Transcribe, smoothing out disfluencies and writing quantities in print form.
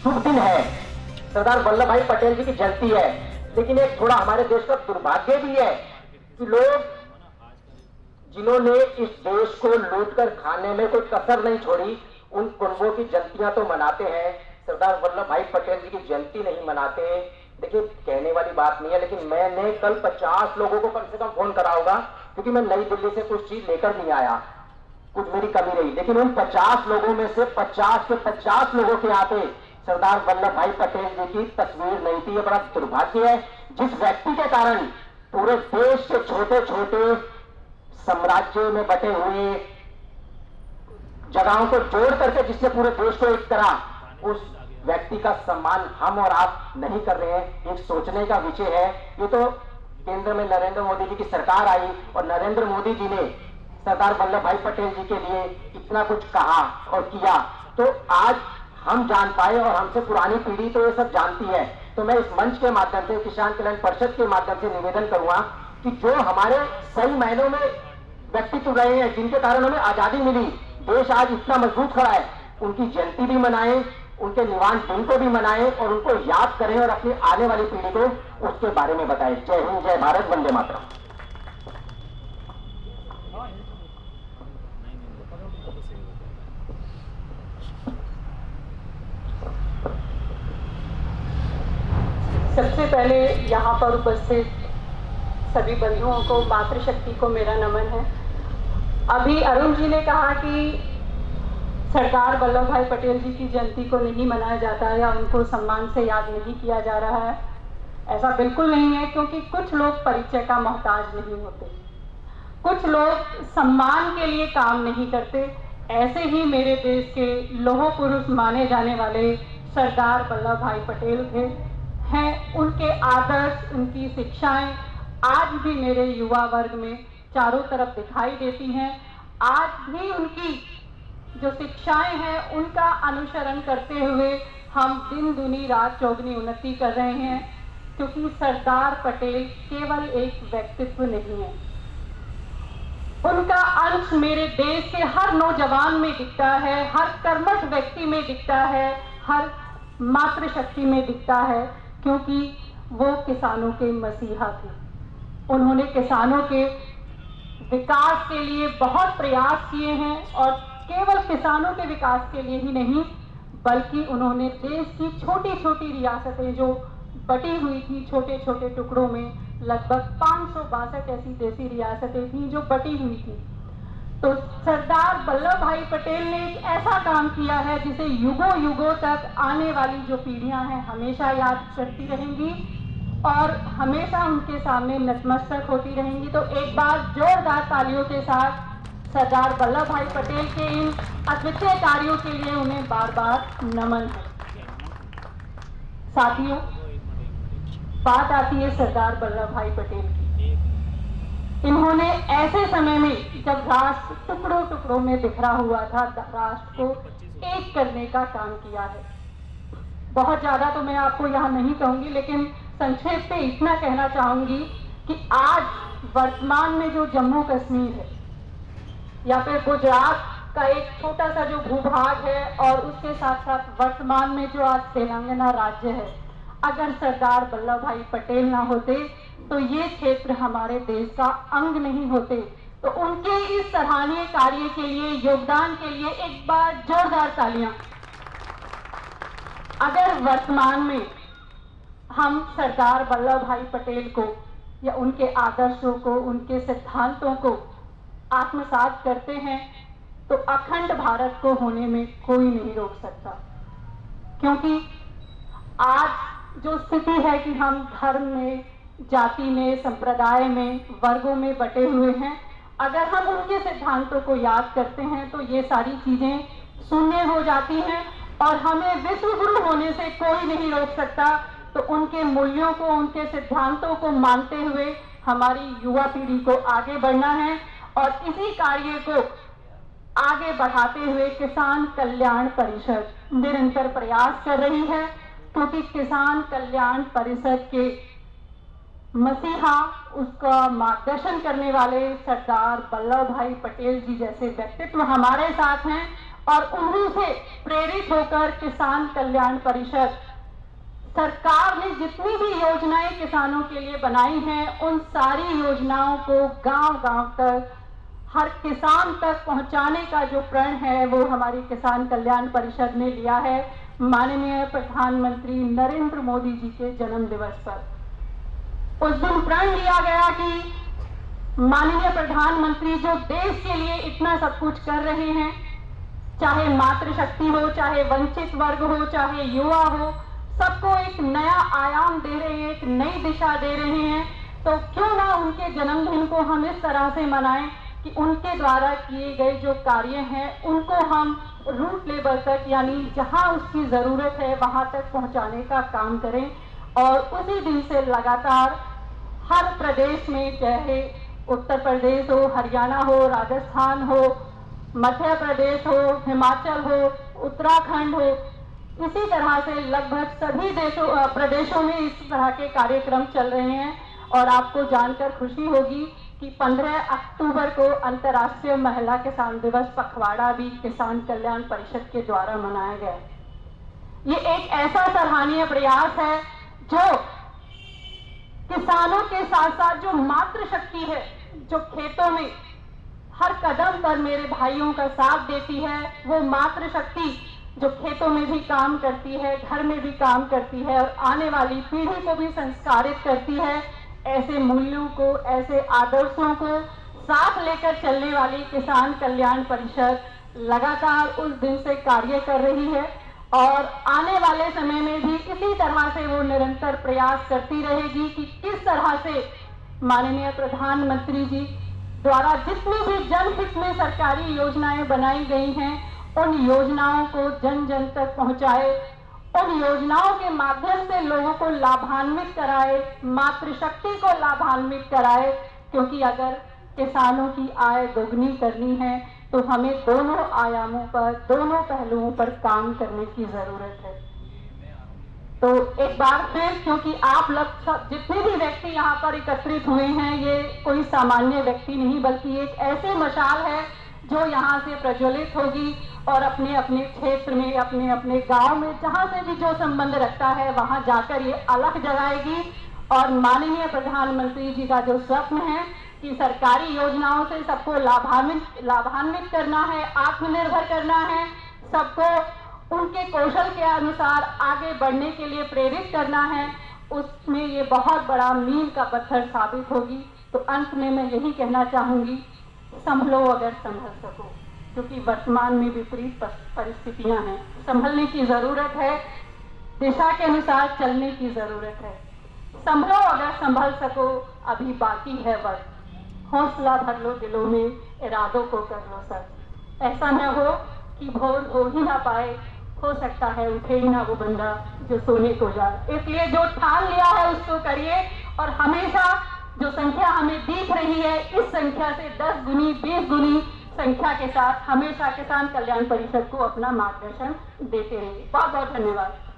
शुभ दिन है, सरदार वल्लभ भाई पटेल जी की जयंती है, लेकिन एक थोड़ा हमारे देश का दुर्भाग्य भी है कि लोग जिन्होंने इस देश को लूटकर खाने में कोई कसर नहीं छोड़ी, उन कुंभों की जयंतियां तो मनाते हैं, सरदार वल्लभ भाई पटेल जी की जयंती नहीं मनाते। देखिए, कहने वाली बात नहीं है, लेकिन मैंने कल 50 लोगों को कम से कम फोन करा होगा, क्योंकि मैं नई दिल्ली से कुछ चीज लेकर नहीं आया, कुछ मेरी कमी रही, लेकिन उन 50 लोगों में से 50 के 50 लोगों के यहाँ पे सरदार वल्लभ भाई पटेल जी की तस्वीर नहीं थी। ये बड़ा दुर्भाग्य है, जिस व्यक्ति के कारण पूरे देश के छोटे छोटे साम्राज्य में बटे हुए जगहों को जोड़ करके जिसने पूरे देश को एक तरह, उस व्यक्ति का सम्मान हम और आप नहीं कर रहे हैं। एक सोचने का विषय है। ये तो केंद्र में नरेंद्र मोदी जी की सरकार आई और नरेंद्र मोदी जी ने सरदार वल्लभ भाई पटेल जी के लिए इतना कुछ कहा और किया, तो आज हम जान पाए और हमसे पुरानी पीढ़ी तो ये सब जानती है। तो मैं इस मंच के माध्यम से, किसान कल्याण परिषद के माध्यम से निवेदन करूंगा कि जो हमारे सही मायनों में व्यक्तित्व रहे हैं, जिनके कारण हमें आजादी मिली, देश आज इतना मजबूत खड़ा है, उनकी जयंती भी मनाएं, उनके निवान दिन को भी मनाएं और उनको याद करें और अपनी आने वाली पीढ़ी को उसके बारे में बताएं। जय हिंद, जय भारत, वंदे मातरम। सबसे पहले यहाँ पर उपस्थित सभी बंधुओं को, मातृशक्ति को मेरा नमन है। अभी अरुण जी ने कहा कि सरदार वल्लभ भाई पटेल जी की जयंती को नहीं मनाया जाता है या उनको सम्मान से याद नहीं किया जा रहा है। ऐसा बिल्कुल नहीं है, क्योंकि कुछ लोग परिचय का मोहताज नहीं होते, कुछ लोग सम्मान के लिए काम नहीं करते। ऐसे ही मेरे देश के लौह पुरुष माने जाने वाले सरदार वल्लभ भाई पटेल हैं। उनके आदर्श, उनकी शिक्षाएं आज भी मेरे युवा वर्ग में चारों तरफ दिखाई देती हैं। आज भी उनकी जो शिक्षाएं हैं उनका अनुसरण करते हुए हम दिन दुनी रात चौगनी उन्नति कर रहे हैं, क्योंकि सरदार पटेल केवल एक व्यक्तित्व नहीं है, उनका अंश मेरे देश के हर नौजवान में दिखता है, हर कर्मठ व्यक्ति में दिखता है, हर मातृशक्ति में दिखता है, क्योंकि वो किसानों के मसीहा थे। उन्होंने किसानों के विकास के लिए बहुत प्रयास किए हैं और केवल किसानों के विकास के लिए ही नहीं, बल्कि उन्होंने देश की छोटी छोटी रियासतें जो बटी हुई थी, छोटे छोटे टुकड़ों में, लगभग 562 ऐसी देसी रियासतें थी जो बटी हुई थी। तो सरदार वल्लभ भाई पटेल ने एक ऐसा काम किया है जिसे युगों युगों तक आने वाली जो पीढ़ियां हैं हमेशा याद करती रहेंगी और हमेशा उनके सामने नतमस्तक होती रहेंगी। तो एक बार जोरदार तालियों के साथ सरदार वल्लभ भाई पटेल के इन अद्वितीय कार्यों के लिए उन्हें बार बार नमन है। साथियों, बात आती है सरदार वल्लभ भाई पटेल की। इन्होंने ऐसे समय में जब राष्ट्र टुकड़ों टुकड़ों में बिखरा हुआ था, राष्ट्र को एक करने का काम किया है। बहुत ज्यादा तो मैं आपको यहाँ नहीं कहूंगी, लेकिन संक्षेप में इतना कहना चाहूंगी कि आज वर्तमान में जो जम्मू कश्मीर है या फिर गुजरात का एक छोटा सा जो भूभाग है और उसके साथ साथ वर्तमान में जो आज तेलंगाना राज्य है, अगर सरदार वल्लभ भाई पटेल ना होते तो ये क्षेत्र हमारे देश का अंग नहीं होते। तो उनके इस सराहनीय कार्य के लिए, योगदान के लिए एक बार जोरदार तालियां। अगर वर्तमान में हम सरदार वल्लभ भाई पटेल को या उनके आदर्शों को, उनके सिद्धांतों को आत्मसात करते हैं तो अखंड भारत को होने में कोई नहीं रोक सकता। क्योंकि आज जो स्थिति है कि हम धर्म में, जाति में, संप्रदाय में, वर्गों में बटे हुए हैं, अगर हम उनके सिद्धांतों को याद करते हैं तो ये सारी चीजें शून्य हो जाती हैं और हमें विश्व गुरु होने से कोई नहीं रोक सकता। तो उनके मूल्यों को, उनके सिद्धांतों को मानते हुए हमारी युवा पीढ़ी को आगे बढ़ना है और इसी कार्य को आगे बढ़ाते हुए किसान कल्याण परिषद निरंतर प्रयास कर रही है, क्योंकि किसान कल्याण परिषद के मसीहा, उसका मार्गदर्शन करने वाले सरदार वल्लभ भाई पटेल जी जैसे व्यक्तित्व हमारे साथ हैं और उन्हीं से प्रेरित होकर किसान कल्याण परिषद सरकार ने जितनी भी योजनाएं किसानों के लिए बनाई हैं, उन सारी योजनाओं को गांव-गांव तक, हर किसान तक पहुंचाने का जो प्रण है वो हमारी किसान कल्याण परिषद ने लिया है माननीय प्रधानमंत्री नरेंद्र मोदी जी के जन्म दिवस पर। उस दिन प्रण लिया गया कि माननीय प्रधानमंत्री जो देश के लिए इतना सब कुछ कर रहे हैं, चाहे मातृशक्ति हो, चाहे वंचित वर्ग हो, चाहे युवा हो, सबको एक नया आयाम दे रहे हैं, एक नई दिशा दे रहे हैं, तो क्यों ना उनके जन्मदिन को हम इस तरह से मनाएं कि उनके द्वारा किए गए जो कार्य हैं उनको हम रूट लेवल तक, यानी जहां उसकी जरूरत है वहां तक पहुंचाने का काम करें। और उसी दिन से लगातार हर प्रदेश में, चाहे उत्तर प्रदेश हो, हरियाणा हो, राजस्थान हो, मध्य प्रदेश हो, हिमाचल हो, उत्तराखंड हो, इसी तरह से लगभग सभी प्रदेशों में इस तरह के कार्यक्रम चल रहे हैं। और आपको जानकर खुशी होगी कि 15 अक्टूबर को अंतर्राष्ट्रीय महिला किसान दिवस पखवाड़ा भी किसान कल्याण परिषद के द्वारा मनाया गया। ये एक ऐसा सराहनीय प्रयास है जो किसानों के साथ साथ जो मातृशक्ति है, जो खेतों में हर कदम पर मेरे भाइयों का साथ देती है, वो मातृशक्ति जो खेतों में भी काम करती है, घर में भी काम करती है और आने वाली पीढ़ी को भी संस्कारित करती है, ऐसे मूल्यों को, ऐसे आदर्शों को साथ लेकर चलने वाली किसान कल्याण परिषद लगातार उस दिन से कार्य कर रही है और आने वाले समय में भी इसी तरह से वो निरंतर प्रयास करती रहेगी कि किस तरह से माननीय प्रधानमंत्री जी द्वारा जितनी भी जनहित में सरकारी योजनाएं बनाई गई हैं, उन योजनाओं को जन जन तक पहुंचाए, उन योजनाओं के माध्यम से लोगों को लाभान्वित कराए, मातृशक्ति को लाभान्वित कराए, क्योंकि अगर किसानों की आय दोगुनी करनी है तो हमें दोनों आयामों पर, दोनों पहलुओं पर काम करने की जरूरत है। तो एक बार फिर, क्योंकि आप लोग जितने भी व्यक्ति यहाँ पर एकत्रित हुए हैं, ये कोई सामान्य व्यक्ति नहीं बल्कि एक ऐसी मशाल है जो यहाँ से प्रज्वलित होगी और अपने अपने क्षेत्र में, अपने अपने गांव में, जहाँ से भी जो संबंध रखता है वहाँ जाकर ये अलख जगाएगी। और माननीय प्रधानमंत्री जी का जो स्वप्न है कि सरकारी योजनाओं से सबको लाभान्वित करना है, आत्मनिर्भर करना है, सबको उनके कौशल के अनुसार आगे बढ़ने के लिए प्रेरित करना है, उसमें ये बहुत बड़ा मील का पत्थर साबित होगी। तो अंत में मैं यही कहना चाहूंगी, संभलो अगर संभल सको, क्योंकि वर्तमान में विपरीत परिस्थितियां हैं, संभलने की जरूरत है, दिशा के अनुसार चलने की जरूरत है। संभलो अगर संभल सको, अभी बाकी है वक्त, हौसला भर लो दिलों में, इरादों को कर लो सच। ऐसा न हो कि भोर हो ही ना पाए, हो सकता है उठे ही ना वो बंदा जो सोने को जाए। इसलिए जो ठान लिया है उसको करिए और हमेशा जो संख्या हमें दिख रही है, इस संख्या से 10 गुनी 20 गुनी संख्या के साथ हमेशा किसान कल्याण परिषद को अपना मार्गदर्शन देते रहिए। बहुत बहुत धन्यवाद।